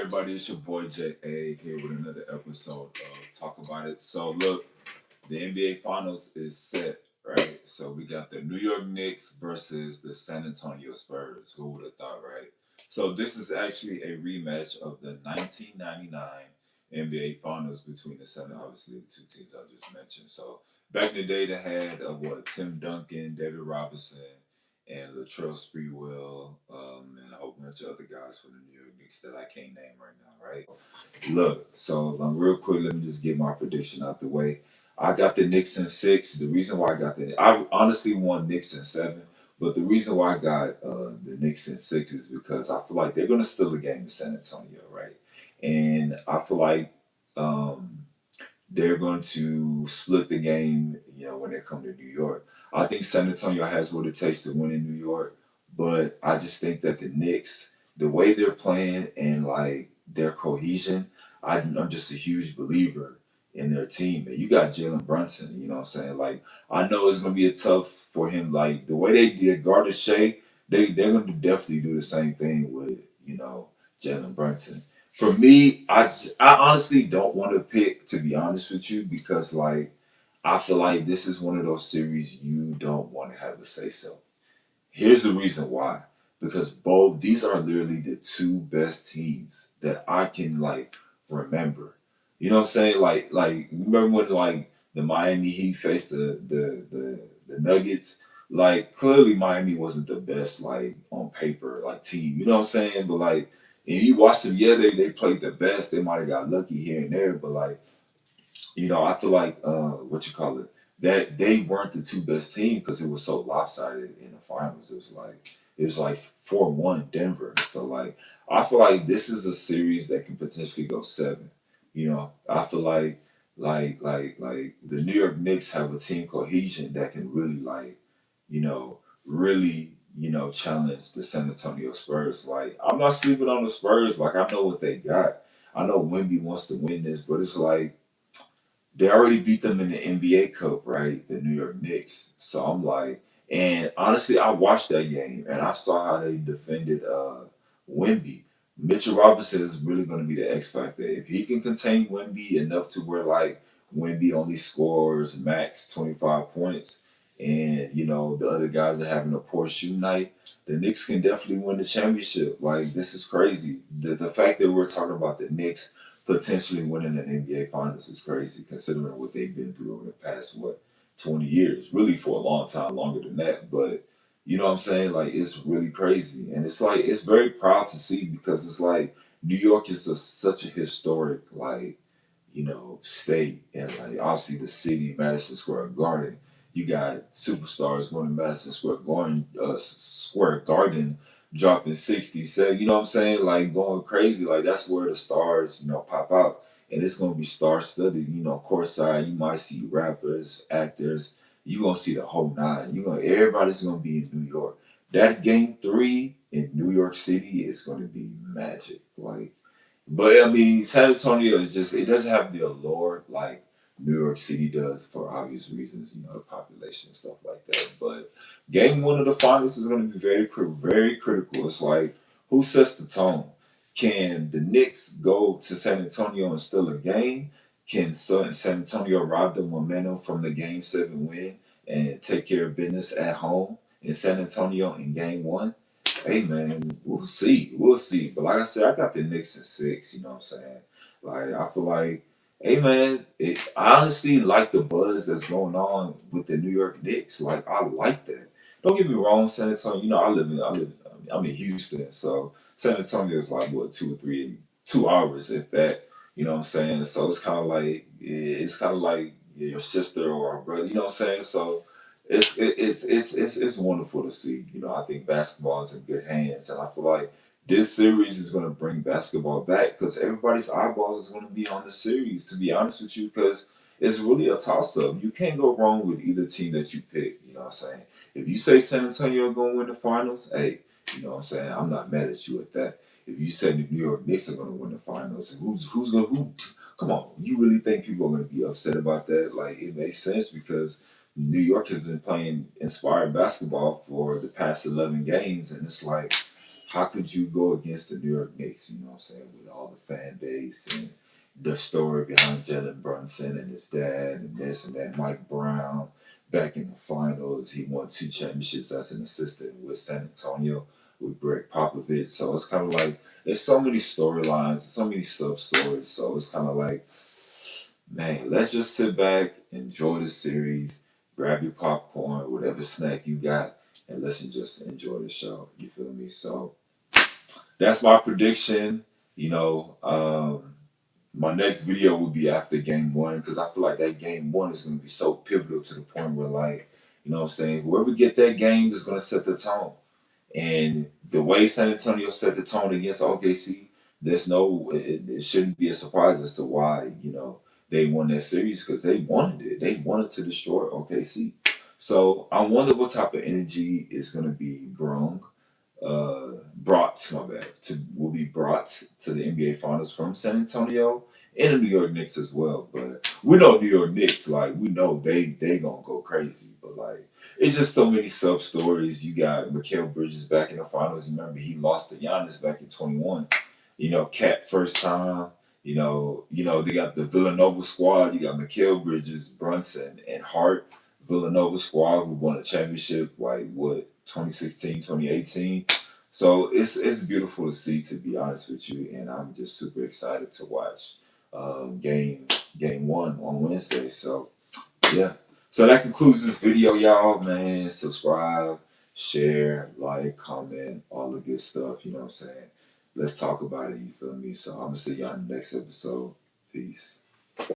everybody? It's your boy J.A. here with another episode of Talk About It. So, look, the NBA Finals is set, right? So, we got the New York Knicks versus the San Antonio Spurs. Who would have thought, right? So, this is actually a rematch of the 1999 NBA Finals between obviously, the two teams I just mentioned. So, back in the day, they had, Tim Duncan, David Robinson, and Latrell Sprewell, and a whole bunch of other guys from the New York Knicks that I can't name right now, right? Look, so real quick, let me just get my prediction out the way. I got the Knicks in six. The reason why I honestly won Knicks in seven, but the reason why I got the Knicks in six is because I feel like they're gonna steal the game to San Antonio, right? And I feel like um, they're going to split the game, when they come to New York. I think San Antonio has what it takes to win in New York, but I just think that the Knicks, the way they're playing and like their cohesion, I'm just a huge believer in their team. And you got Jalen Brunson, you know what I'm saying? Like, I know it's going to be a tough for him. Like, the way they did guarded Shea, they're going to definitely do the same thing with, Jalen Brunson. For me, I honestly don't want to pick, to be honest with you, because like I feel like this is one of those series you don't want to have a say so. Here's the reason why. Because both these are literally the two best teams that I can like remember. You know what I'm saying? Like remember when like the Miami Heat faced the Nuggets? Like clearly Miami wasn't the best like on paper like team. You know what I'm saying? But like and you watch them, yeah, they played the best. They might have got lucky here and there, but like I feel like what you call it that they weren't the two best team because it was so lopsided in the finals. It was like 4-1 Denver. So like I feel like this is a series that can potentially go seven. I feel like the New York Knicks have a team cohesion that can really you know really challenge the San Antonio Spurs. Like I'm not sleeping on the Spurs. Like I know what they got. I know Wemby wants to win this, but it's like they already beat them in the NBA Cup, right? The New York Knicks. So I'm like, and honestly, I watched that game and I saw how they defended Wemby. Mitchell Robinson is really going to be the X factor. If he can contain Wemby enough to where like Wemby only scores max 25 points, and the other guys are having a poor shoe night, the Knicks can definitely win the championship. Like this is crazy. The fact that we're talking about the Knicks potentially winning an NBA Finals is crazy considering what they've been through over the past 20 years, really for a long time, longer than that. But you know what I'm saying? Like it's really crazy, and it's like it's very proud to see because it's like New York is such a historic state, and like obviously the city, Madison Square Garden. You got superstars going to Madison Square Garden dropping 67, you know what I'm saying? Like going crazy. Like that's where the stars, pop out. And it's gonna be star studded, courtside. You might see rappers, actors, you're gonna see the whole nine. Everybody's gonna be in New York. That game three in New York City is gonna be magic. Like but I mean San Antonio is just it doesn't have the allure like New York City does for obvious reasons, the population and stuff like that. But game one of the finals is going to be very critical. It's like who sets the tone? Can the Knicks go to San Antonio and steal a game? Can San Antonio rob the momentum from the game seven win and take care of business at home in San Antonio in game one? Hey man, we'll see. We'll see. But like I said, I got the Knicks in six, you know what I'm saying? Like I feel like hey man, I honestly like the buzz that's going on with the New York Knicks. Like I like that. Don't get me wrong, San Antonio. I'm in Houston, so San Antonio is like what 2 hours if that. You know what I'm saying? So it's kind of like your sister or brother. You know what I'm saying? So it's wonderful to see. I think basketball is in good hands, and I feel like this series is going to bring basketball back because everybody's eyeballs is going to be on the series. To be honest with you, because it's really a toss up. You can't go wrong with either team that you pick. You know what I'm saying? If you say San Antonio going to win the finals, hey, you know what I'm saying? I'm not mad at you at that. If you say the New York Knicks are going to win the finals, who's going to who? Come on, you really think people are going to be upset about that? Like it makes sense because New York has been playing inspired basketball for the past 11 games, and it's like how could you go against the New York Knicks, you know what I'm saying, with all the fan base and the story behind Jalen Brunson and his dad and this and that. Mike Brown back in the finals, he won 2 championships as an assistant with San Antonio with Greg Popovich. So it's kind of like there's so many storylines, so many sub stories. So it's kind of like, man, let's just sit back, enjoy the series, grab your popcorn, whatever snack you got, and listen, just enjoy the show. You feel me? So that's my prediction. You know, my next video will be after game 1 because I feel like that game 1 is going to be so pivotal to the point where, like, you know what I'm saying, whoever get that game is going to set the tone. And the way San Antonio set the tone against OKC, it shouldn't be a surprise as to why, you know, they won that series because they wanted it. They wanted to destroy OKC. So I wonder what type of energy is going to be will be brought to the NBA Finals from San Antonio and the New York Knicks as well. But we know New York Knicks, like we know they gonna go crazy. But like it's just so many sub stories. You got Mikal Bridges back in the finals. You remember he lost to Giannis back in 21. You know, Cat first time. They got the Villanova squad. You got Mikal Bridges, Brunson, and Hart. Villanova squad who won a championship like what 2016, 2018. So it's beautiful to see, to be honest with you, and I'm just super excited to watch game 1 on Wednesday. So yeah. So that concludes this video, y'all. Man, subscribe, share, like, comment, all the good stuff. You know what I'm saying? Let's talk about it. You feel me? So I'm gonna see y'all in the next episode. Peace.